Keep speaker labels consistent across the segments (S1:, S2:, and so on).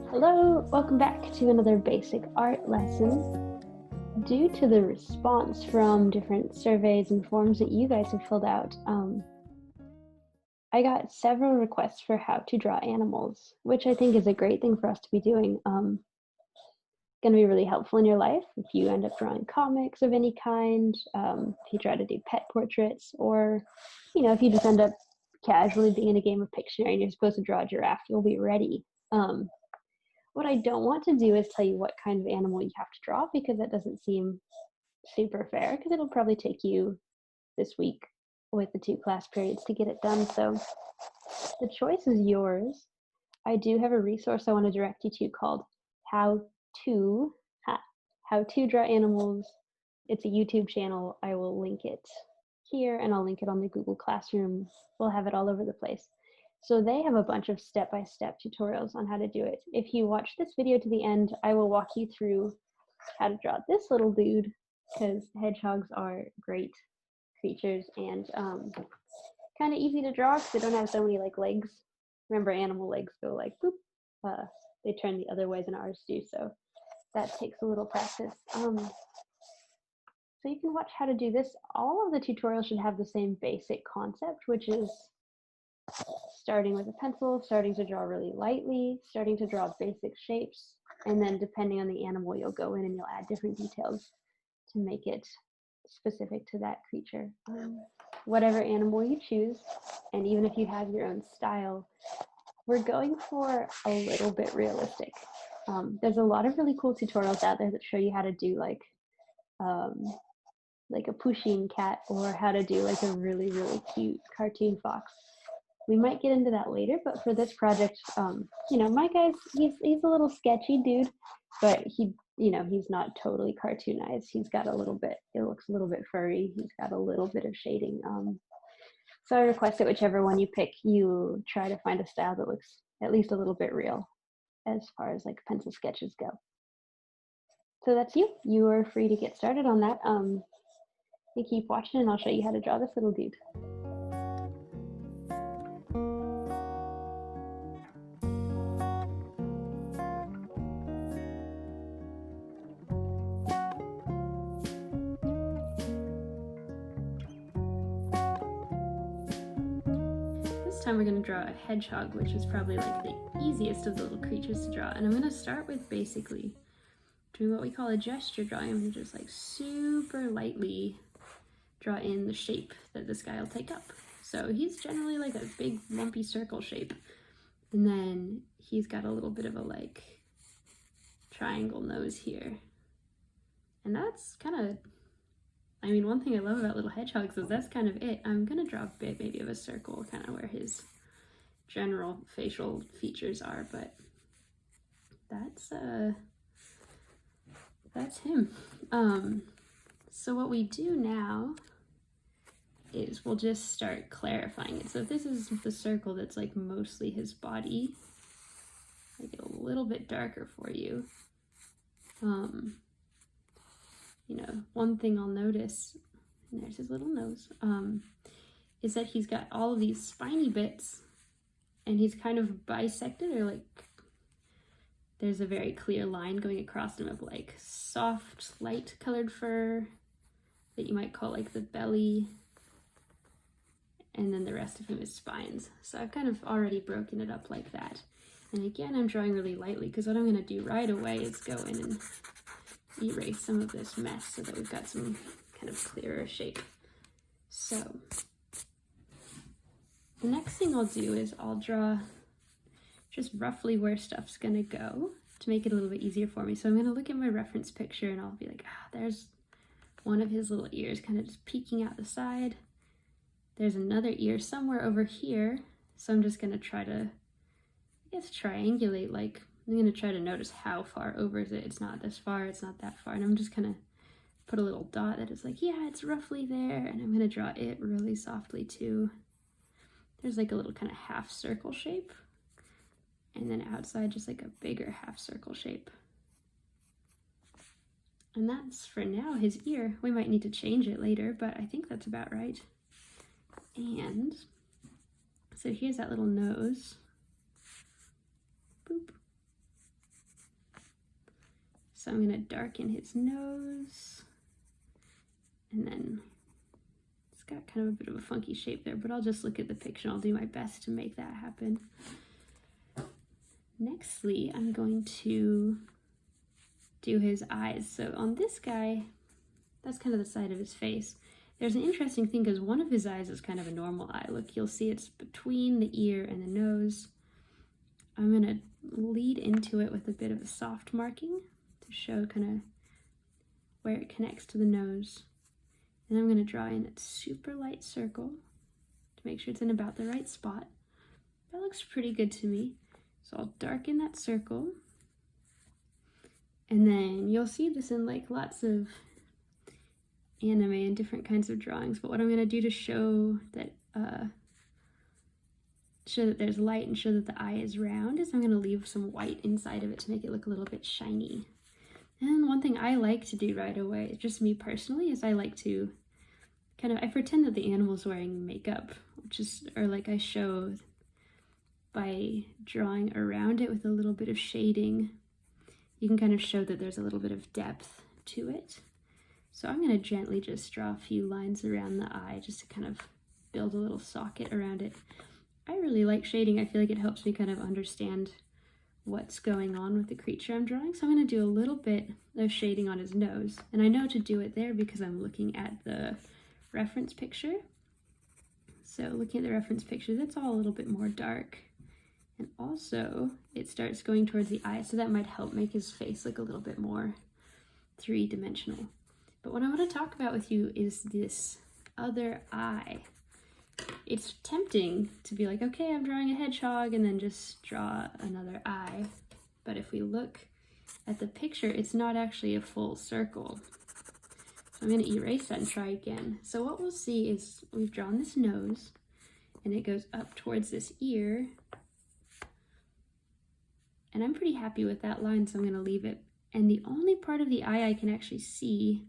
S1: Hello, welcome back to another basic art lesson. Due to the response from different surveys and forms that you guys have filled out, I got several requests for how to draw animals, which I think is a great thing for us to be doing. Going to be really helpful in your life if you end up drawing comics of any kind, if you try to do pet portraits, or if you just end up casually being in a game of Pictionary and you're supposed to draw a giraffe, you'll be ready. What I don't want to do is tell you what kind of animal you have to draw, because that doesn't seem super fair, because it'll probably take you this week with the 2 class periods to get it done. So the choice is yours. I do have a resource I want to direct you to called How to Draw Animals. It's a YouTube channel. I will link it here, and I'll link it on the Google Classroom. We'll have it all over the place. So they have a bunch of step-by-step tutorials on how to do it. If you watch this video to the end, I will walk you through how to draw this little dude, because hedgehogs are great creatures and kind of easy to draw because they don't have so many legs. Remember, animal legs go like boop. They turn the other way than ours do, so that takes a little practice. So you can watch how to do this. All of the tutorials should have the same basic concept, which is starting with a pencil, starting to draw really lightly, starting to draw basic shapes, and then depending on the animal, you'll go in and you'll add different details to make it specific to that creature. Whatever animal you choose, and even if you have your own style, we're going for a little bit realistic. There's a lot of really cool tutorials out there that show you how to do like a pushing cat, or how to do like a really, really cute cartoon fox. We might get into that later, but for this project, my guy's, he's a little sketchy dude, but he's not totally cartoonized. He's got a little bit, it looks a little bit furry. He's got a little bit of shading. So I request that whichever one you pick, you try to find a style that looks at least a little bit real as far as like pencil sketches go. So that's you. You are free to get started on that. You keep watching and I'll show you how to draw this little dude. This time we're going to draw a hedgehog, which is probably like the easiest of the little creatures to draw. And I'm going to start with basically doing what we call a gesture drawing. I'm going to just like super lightly draw in the shape that this guy will take up. So he's generally like a big lumpy circle shape. And then he's got a little bit of a like triangle nose here. And that's kind of, one thing I love about little hedgehogs is that's kind of it. I'm going to draw a bit maybe of a circle, kind of where his general facial features are, but that's him. So what we do now is we'll just start clarifying it. So if this is the circle that's like mostly his body, make it a little bit darker for you. One thing I'll notice, and there's his little nose, is that he's got all of these spiny bits, and he's kind of bisected, or like there's a very clear line going across him of like soft, light colored fur that you might call like the belly, and then the rest of him is spines. So I've kind of already broken it up like that. And again, I'm drawing really lightly because what I'm going to do right away is go in and erase some of this mess so that we've got some kind of clearer shape. So the next thing I'll do is I'll draw just roughly where stuff's going to go to make it a little bit easier for me. So I'm going to look at my reference picture and I'll be like, there's one of his little ears kind of just peeking out the side. There's another ear somewhere over here. So I'm just going to try to, triangulate, like I'm going to try to notice how far over is it. It's not this far, it's not that far. And I'm just going to put a little dot that is like, yeah, it's roughly there. And I'm going to draw it really softly too. There's like a little kind of half circle shape. And then outside, just like a bigger half circle shape. And that's, for now, his ear. We might need to change it later, but I think that's about right. And so here's that little nose. Boop. So I'm gonna darken his nose, and then it's got kind of a bit of a funky shape there, but I'll just look at the picture and I'll do my best to make that happen. Nextly, I'm going to do his eyes. So on this guy, that's kind of the side of his face. There's an interesting thing because one of his eyes is kind of a normal eye. Look, you'll see it's between the ear and the nose. I'm gonna lead into it with a bit of a soft marking to show kind of where it connects to the nose. And I'm gonna draw in a super light circle to make sure it's in about the right spot. That looks pretty good to me. So I'll darken that circle. And then you'll see this in like lots of anime and different kinds of drawings. But what I'm gonna do to show that there's light and show that the eye is round is I'm gonna leave some white inside of it to make it look a little bit shiny. And one thing I like to do right away, just me personally, is I like to I pretend that the animal's wearing makeup, or like I show by drawing around it with a little bit of shading. You can kind of show that there's a little bit of depth to it. So I'm gonna gently just draw a few lines around the eye just to kind of build a little socket around it. I really like shading. I feel like it helps me kind of understand what's going on with the creature I'm drawing. So I'm gonna do a little bit of shading on his nose. And I know to do it there because I'm looking at the reference picture. So looking at the reference picture, that's all a little bit more dark. And also it starts going towards the eye, so that might help make his face look a little bit more three-dimensional. But what I want to talk about with you is this other eye. It's tempting to be like, okay, I'm drawing a hedgehog and then just draw another eye. But if we look at the picture, it's not actually a full circle. So I'm going to erase that and try again. So what we'll see is we've drawn this nose and it goes up towards this ear. And I'm pretty happy with that line, so I'm going to leave it. And the only part of the eye I can actually see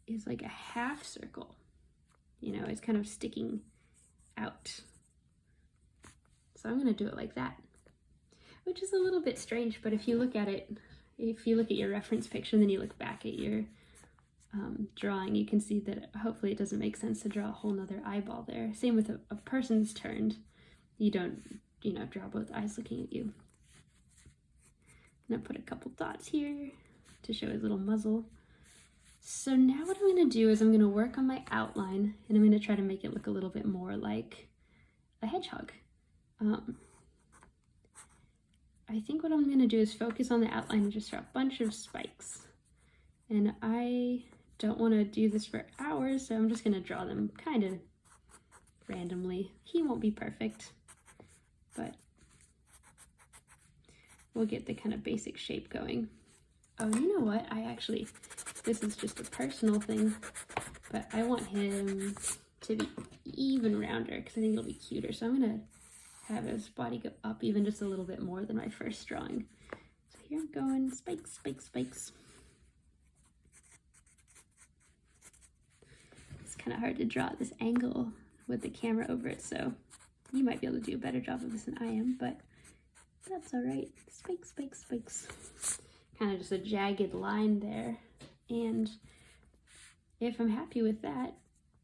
S1: is like a half circle. You know, it's kind of sticking out. So I'm going to do it like that, which is a little bit strange, but if you look at it, if you look at your reference picture and then you look back at your drawing, you can see that hopefully it doesn't make sense to draw a whole nother eyeball there. Same with a person's turned. You don't, draw both eyes looking at you. I'm gonna put a couple dots here to show his little muzzle. So now what I'm gonna do is I'm gonna work on my outline and I'm gonna try to make it look a little bit more like a hedgehog. I think what I'm gonna do is focus on the outline and just draw a bunch of spikes. And I don't wanna do this for hours, so I'm just gonna draw them kind of randomly. He won't be perfect, but we'll get the kind of basic shape going. Oh, you know what? This is just a personal thing, but I want him to be even rounder because I think it'll be cuter. So I'm gonna have his body go up even just a little bit more than my first drawing. So here I'm going, spikes, spikes, spikes. It's kind of hard to draw at this angle with the camera over it, so you might be able to do a better job of this than I am, but that's all right. Spikes, spikes, spikes. Kind of just a jagged line there. And if I'm happy with that,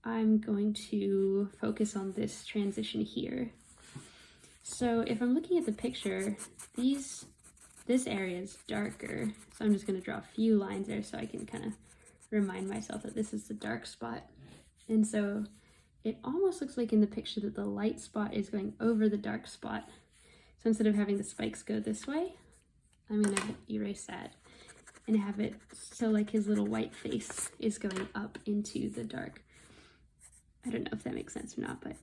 S1: I'm going to focus on this transition here. So if I'm looking at the picture, this area is darker. So I'm just going to draw a few lines there so I can kind of remind myself that this is the dark spot. And so it almost looks like in the picture that the light spot is going over the dark spot. So instead of having the spikes go this way, I'm going to erase that and have it so like his little white face is going up into the dark. I don't know if that makes sense or not, but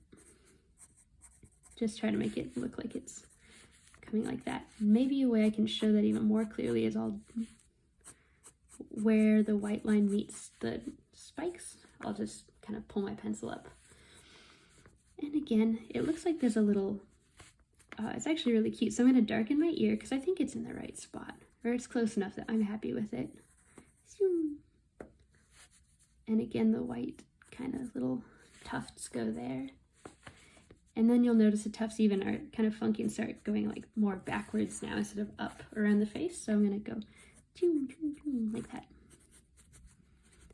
S1: just try to make it look like it's coming like that. Maybe a way I can show that even more clearly is where the white line meets the spikes, I'll just kind of pull my pencil up. And again, it looks like there's a little, it's actually really cute. So I'm going to darken my ear because I think it's in the right spot, or it's close enough that I'm happy with it. And again, the white kind of little tufts go there. And then you'll notice the tufts even are kind of funky and start going like more backwards now instead of up around the face. So I'm gonna go like that.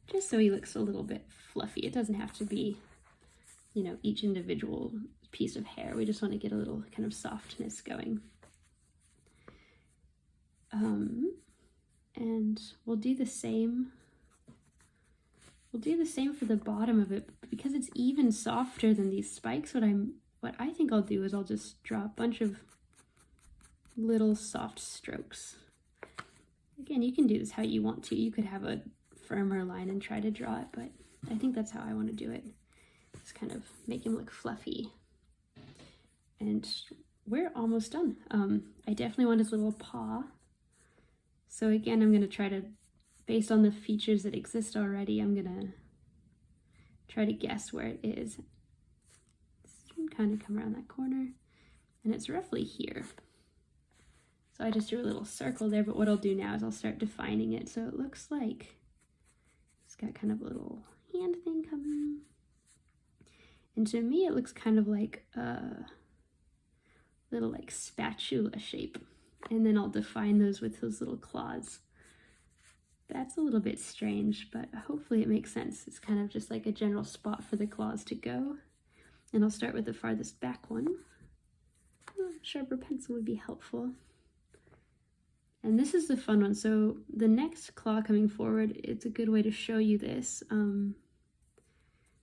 S1: Just so he looks a little bit fluffy. It doesn't have to be, you know, each individual piece of hair. We just want to get a little kind of softness going. And we'll do the same. We'll do the same for the bottom of it because it's even softer than these spikes. What I think I'll do is I'll just draw a bunch of little soft strokes. Again, you can do this how you want to. You could have a firmer line and try to draw it, but I think that's how I want to do it. Just kind of make him look fluffy. And we're almost done. I definitely want his little paw. So again, I'm going to try to, based on the features that exist already, I'm going to try to guess where it is. Kind of come around that corner, and it's roughly here. So I just drew a little circle there, but what I'll do now is I'll start defining it so it looks like it's got kind of a little hand thing coming. And to me, it looks kind of like a little like spatula shape. And then I'll define those with those little claws. That's a little bit strange, but hopefully it makes sense. It's kind of just like a general spot for the claws to go. And I'll start with the farthest back one. A sharper pencil would be helpful. And this is the fun one. So the next claw coming forward, it's a good way to show you this.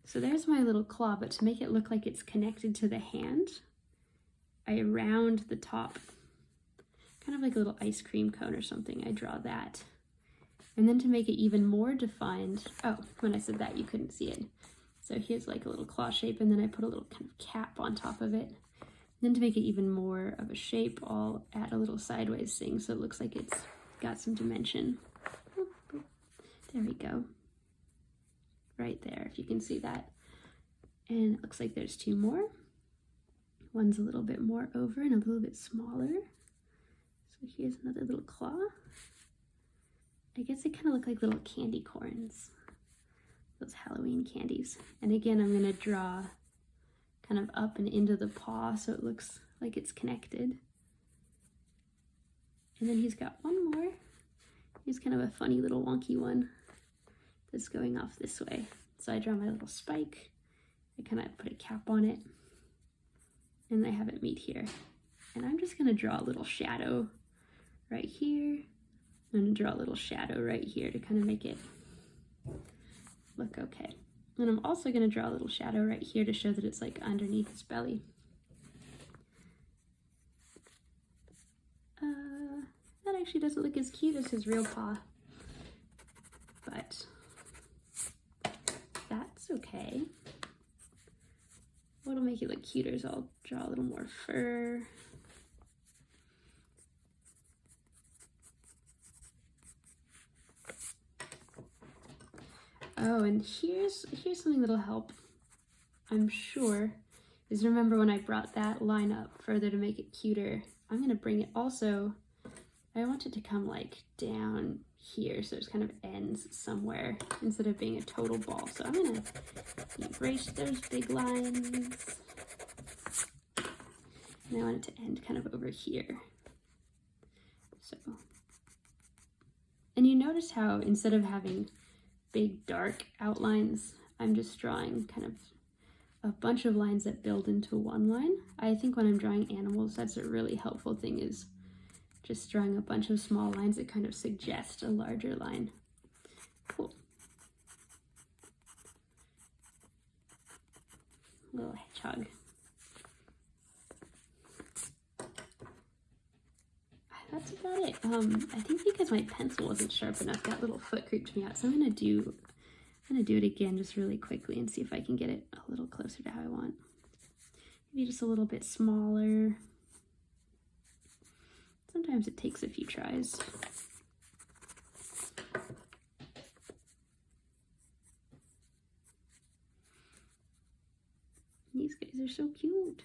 S1: So there's my little claw, but to make it look like it's connected to the hand, I round the top, kind of like a little ice cream cone or something. I draw that. And then to make it even more defined, oh, when I said that, you couldn't see it. So here's like a little claw shape, and then I put a little kind of cap on top of it. And then to make it even more of a shape, I'll add a little sideways thing so it looks like it's got some dimension. There we go. Right there, if you can see that. And it looks like there's two more. One's a little bit more over and a little bit smaller. So here's another little claw. I guess they kind of look like little candy corns. Those Halloween candies. And again, I'm going to draw kind of up and into the paw so it looks like it's connected. And then he's got one more. He's kind of a funny little wonky one that's going off this way. So I draw my little spike. I kind of put a cap on it. And I have it meet here. And I'm just going to draw a little shadow right here. I'm going to draw a little shadow right here to kind of make it look okay. And I'm also going to draw a little shadow right here to show that it's like underneath his belly. That actually doesn't look as cute as his real paw, but that's okay. What'll make it look cuter is I'll draw a little more fur. Oh, and here's something that'll help, I'm sure, is remember when I brought that line up further to make it cuter. I'm going to bring it also, I want it to come like down here, so there's kind of ends somewhere instead of being a total ball. So I'm going to erase those big lines. And I want it to end kind of over here. So, and you notice how instead of having big dark outlines, I'm just drawing kind of a bunch of lines that build into one line. I think when I'm drawing animals, that's a really helpful thing, is just drawing a bunch of small lines that kind of suggest a larger line. Cool. Little hedgehog. That's about it. I think because my pencil wasn't sharp enough, that little foot creeped me out. So I'm gonna do it again just really quickly and see if I can get it a little closer to how I want. Maybe just a little bit smaller. Sometimes it takes a few tries. These guys are so cute.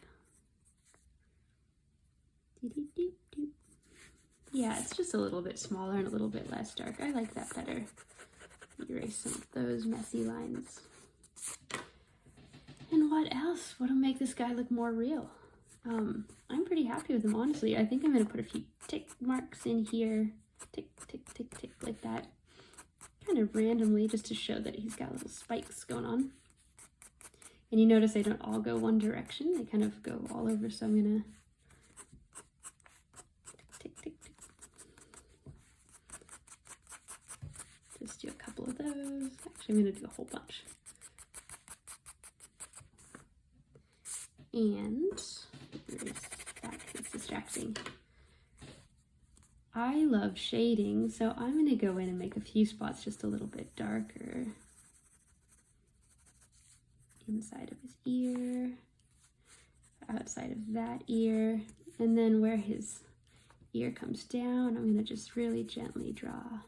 S1: Doo-doo-doo-doo. Yeah, it's just a little bit smaller and a little bit less dark. I like that better. Erase some of those messy lines. And what else? What'll make this guy look more real? I'm pretty happy with him, honestly. I think I'm gonna put a few tick marks in here. Tick, tick, tick, tick, like that. Kind of randomly, just to show that he's got little spikes going on. And you notice they don't all go one direction. They kind of go all over, so I'm gonna tick, tick, tick. Just do a couple of those. Actually, I'm gonna do a whole bunch. And where's that? It's distracting. I love shading, so I'm gonna go in and make a few spots just a little bit darker. Inside of his ear, outside of that ear, and then where his ear comes down, I'm gonna just really gently draw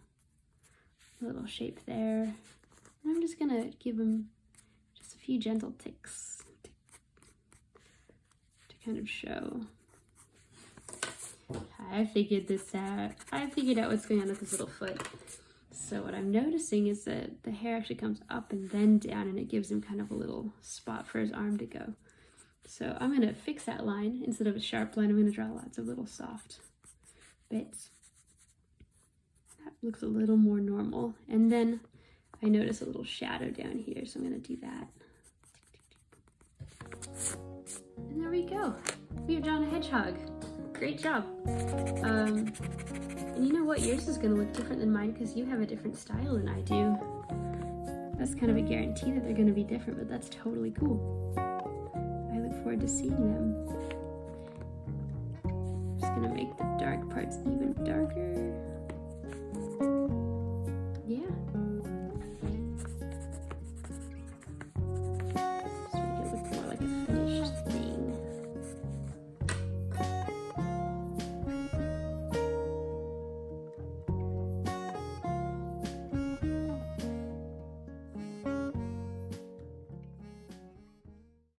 S1: a little shape there. And I'm just gonna give him just a few gentle ticks to kind of show. I figured this out. I figured out what's going on with his little foot. So what I'm noticing is that the hair actually comes up and then down, and it gives him kind of a little spot for his arm to go. So I'm gonna fix that line. Instead of a sharp line, I'm gonna draw lots of little soft bits. That looks a little more normal. And then I notice a little shadow down here, so I'm gonna do that. And there we go. We've drawn a hedgehog. Great job. And you know what? Yours is going to look different than mine because you have a different style than I do. That's kind of a guarantee that they're going to be different, but that's totally cool. I look forward to seeing them. I'm just going to make the dark parts even darker. Yeah.